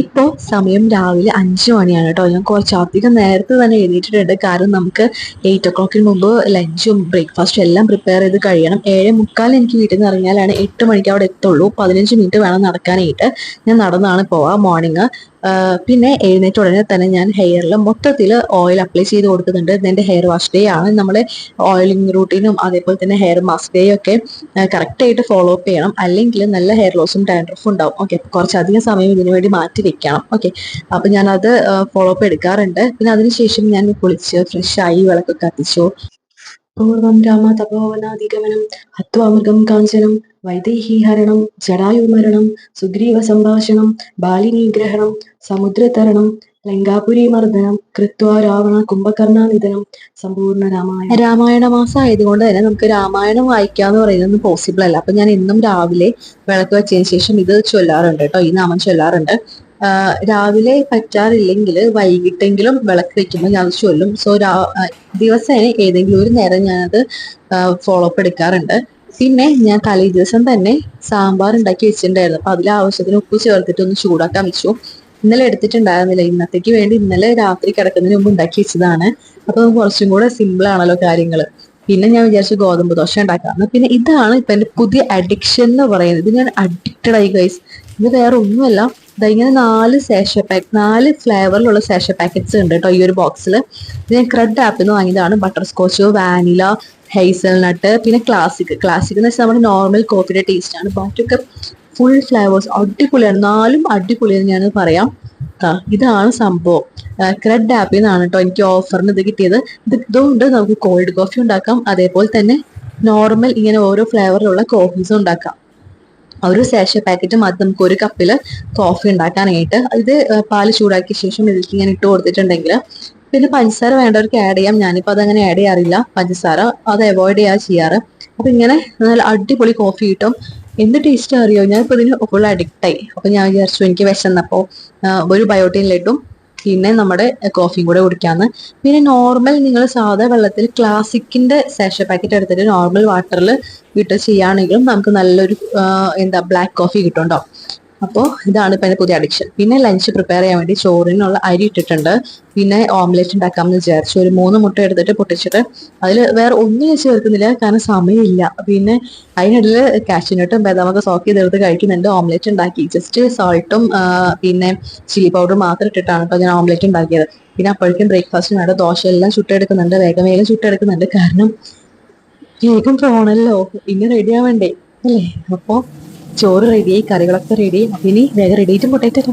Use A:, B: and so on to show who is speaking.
A: ഇപ്പോൾ സമയം രാവിലെ 5 മണിയാണ് കേട്ടോ. ഞാൻ കുറച്ചധികം നേരത്തെ തന്നെ എഴുന്നേറ്റിട്ടുണ്ട്. കാരണം നമുക്ക് 8 o'clock മുമ്പ് ലഞ്ചും ബ്രേക്ക്ഫാസ്റ്റും എല്ലാം പ്രിപ്പയർ ചെയ്ത് കഴിയണം. 7:45 എനിക്ക് വീട്ടിൽ നിന്ന് ഇറങ്ങിയാലാണ് 8 മണിക്ക് അവിടെ എത്തുള്ളൂ. 15 മിനിറ്റ് വേണം നടക്കാനായിട്ട്. ഞാൻ നടന്നാണ് പോവാ മോർണിംഗ്. പിന്നെ എഴുന്നേറ്റ ഉടനെ തന്നെ ഞാൻ ഹെയറിൽ മൊത്തത്തിൽ ഓയിൽ അപ്ലൈ ചെയ്ത് കൊടുക്കുന്നുണ്ട്. ഇതെന്റെ ഹെയർ വാഷ് ഡേ ആണ്. നമ്മുടെ ഓയിലിംഗ് റൂട്ടീനും അതേപോലെ തന്നെ ഹെയർ മാസ്ക് ഡേ ഒക്കെ കറക്റ്റ് ആയിട്ട് ഫോളോ അപ്പ് ചെയ്യണം. അല്ലെങ്കിൽ നല്ല ഹെയർ ലോസും ഡാൻഡ്രഫും ഉണ്ടാവും. ഓക്കെ, കുറച്ചധികം സമയം ഇതിനു വേണ്ടി മാറ്റി വെക്കണം. ഓക്കെ, അപ്പൊ ഞാൻ അത് ഫോളോ അപ്പ് എടുക്കാറുണ്ട്. പിന്നെ അതിനുശേഷം ഞാൻ കുളിച്ച് ഫ്രഷ് ആയി വിളക്ക് കത്തിച്ചു. പൂർവം രാമ തപോവനാധിഗമനം ഹത്വാമൃഗം കാഞ്ചനം വൈദേഹീഹരണം ജടായുമരണം സുഗ്രീവ സംഭാഷണം ബാലിനീഗ്രഹണം സമുദ്രതരണം ലങ്കാപുരി മർദ്ദനം കൃത്വാ രാവണ കുംഭകർണാനിധനം സമ്പൂർണ്ണ രാമായണ മാസം ആയതുകൊണ്ട് തന്നെ നമുക്ക് രാമായണം വായിക്കാന്ന് പറയുന്നത് പോസിബിൾ അല്ല. അപ്പൊ ഞാൻ എന്നും രാവിലെ വിളക്ക് വെച്ചതിന് ശേഷം ഇത് ചൊല്ലാറുണ്ട് കേട്ടോ. ഈ നാമം ചൊല്ലാറുണ്ട്. രാവിലെ പറ്റാറില്ലെങ്കിൽ വൈകിട്ടെങ്കിലും വിളക്ക് വെക്കുമ്പോൾ ഞാൻ ചൊല്ലും. സോ ദിവസേന ഏതെങ്കിലും ഒരു നേരം ഞാനത് ഫോളോ അപ്പ് എടുക്കാറുണ്ട്. പിന്നെ ഞാൻ തലേ ദിവസം തന്നെ സാമ്പാർ ഉണ്ടാക്കി വെച്ചിട്ടുണ്ടായിരുന്നു. അപ്പൊ അതിൽ ആവശ്യത്തിന് ഉപ്പ് ചേർത്തിട്ട് ഒന്ന് ചൂടാക്കാൻ വെച്ചു. ഇന്നലെ എടുത്തിട്ടുണ്ടായിരുന്നില്ല. ഇന്നത്തേക്ക് വേണ്ടി ഇന്നലെ രാത്രി കിടക്കുന്നതിന് മുമ്പ് ഉണ്ടാക്കി വെച്ചതാണ്. അപ്പൊ കുറച്ചും കൂടെ സിമ്പിൾ ആണല്ലോ കാര്യങ്ങൾ. പിന്നെ ഞാൻ വിചാരിച്ചു ഗോതമ്പ് ദോശ ഉണ്ടാക്കാന്ന്. പിന്നെ ഇതാണ് ഇപ്പൊ എന്റെ പുതിയ അഡിക്ഷൻ എന്ന് പറയുന്നത്. ഇത് ഞാൻ അഡിക്റ്റഡ് ആയി ഗൈസ്. ഇത് വേറെ ഒന്നുമല്ല. ഇങ്ങനെ 4 ഫ്ലേവറിലുള്ള സാഷ പാക്കറ്റ്സ് ഉണ്ട് കേട്ടോ ഈ ഒരു ബോക്സിൽ. ഇത് ഞാൻ ക്രെഡ് ആപ്പിൽ നിന്ന് വാങ്ങിയതാണ്. ബട്ടർ സ്കോച്ച്, വാനില, ഹേസൽനട്ട്, പിന്നെ ക്ലാസിക് എന്ന് വെച്ചാൽ നമ്മുടെ നോർമൽ കോഫിയുടെ ടേസ്റ്റ് ആണ്. ബാക്കിയൊക്കെ ഫുൾ ഫ്ലേവേഴ്സ് അടിപൊളിയാണ്. 4ഉം അടിപൊളിയെന്ന് ഞാൻ പറയാം. ഇതാണ് സംഭവം. ക്രെഡ് ആപ്പിൽ നിന്നാണ് കേട്ടോ എനിക്ക് ഓഫറിന് ഇത് കിട്ടിയത്. ഇതുകൊണ്ട് നമുക്ക് കോൾഡ് കോഫി ഉണ്ടാക്കാം. അതേപോലെ തന്നെ നോർമൽ ഇങ്ങനെ ഓരോ ഫ്ലേവറിലുള്ള കോഫീസും ഉണ്ടാക്കാം. ഒരു സാഷ പാക്കറ്റും അത് നമുക്ക് ഒരു കപ്പിൽ കോഫി ഉണ്ടാക്കാനായിട്ട്. ഇത് പാല് ചൂടാക്കിയ ശേഷം ഇതിലേക്ക് ഇങ്ങനെ ഇട്ട് കൊടുത്തിട്ടുണ്ടെങ്കിൽ പിന്നെ പഞ്ചസാര വേണ്ടവർക്ക് ആഡ് ചെയ്യാം. ഞാനിപ്പോൾ അതങ്ങനെ ആഡ് ചെയ്യാറില്ല. പഞ്ചസാര അത് അവോയ്ഡ് ചെയ്യാറ്. അപ്പൊ ഇങ്ങനെ നല്ല അടിപൊളി കോഫി കിട്ടും. എന്ത് ടേസ്റ്റ് അറിയോ? ഞാനിപ്പോൾ ഇതിന് ഫുൾ അഡിക്റ്റായി. അപ്പൊ ഞാൻ വിചാരിച്ചു എനിക്ക് വിശന്നപ്പോൾ ഒരു ബയോട്ടിൻ ലഡും പിന്നെ നമ്മുടെ കോഫിയും കൂടെ കുടിക്കാന്ന്. പിന്നെ നോർമൽ നിങ്ങൾ സാധാ വെള്ളത്തിൽ ക്ലാസിക്കിന്റെ സാഷ പാക്കറ്റ് എടുത്തിട്ട് നോർമൽ വാട്ടറിൽ ഇട്ട് ചെയ്യുകയാണെങ്കിലും നമുക്ക് നല്ലൊരു ബ്ലാക്ക് കോഫി കിട്ടും. അപ്പോൾ ഇതാണ് ഇപ്പം എൻ്റെ പുതിയ അഡിക്ഷൻ. പിന്നെ ലഞ്ച് പ്രിപ്പയർ ചെയ്യാൻ വേണ്ടി ചോറിനുള്ള അരി ഇട്ടിട്ടുണ്ട്. പിന്നെ ഓംലെറ്റ് ഉണ്ടാക്കാമെന്ന് വിചാരിച്ചു. ഒരു 3 മുട്ട എടുത്തിട്ട് പൊട്ടിച്ചിട്ട് അതിൽ വേറെ ഒന്നും ചേർക്കുന്നില്ല, കാരണം സമയമില്ല. പിന്നെ അതിനിടയിൽ കാഷ്യൂനട്ടും ബദാമൊക്കെ സോക്ക് ചെയ്തെടുത്ത് കഴിക്കുന്നുണ്ട്. ഓംലെറ്റ് ഉണ്ടാക്കി ജസ്റ്റ് സോൾട്ടും പിന്നെ ചില്ലി പൗഡറും മാത്രം ഇട്ടിട്ടാണ് ഇപ്പോൾ ഞാൻ ഓംലെറ്റ് ഉണ്ടാക്കിയത്. പിന്നെ അപ്പോഴേക്കും ബ്രേക്ക്ഫാസ്റ്റിന് വേണ്ട ദോശ എല്ലാം ചുട്ടെടുക്കുന്നുണ്ട്. വേഗം ചുട്ടെടുക്കുന്നുണ്ട്. കാരണം വേഗം പോണല്ലോ, ഇനി റെഡി ആവണ്ടേ അല്ലേ? അപ്പോൾ ചോറ് റെഡിയായി, കറികളൊക്കെ റെഡിയായി. അപ്പം ഇനി വേഗം റെഡി ആയിട്ട് പൊട്ടേറ്റോ.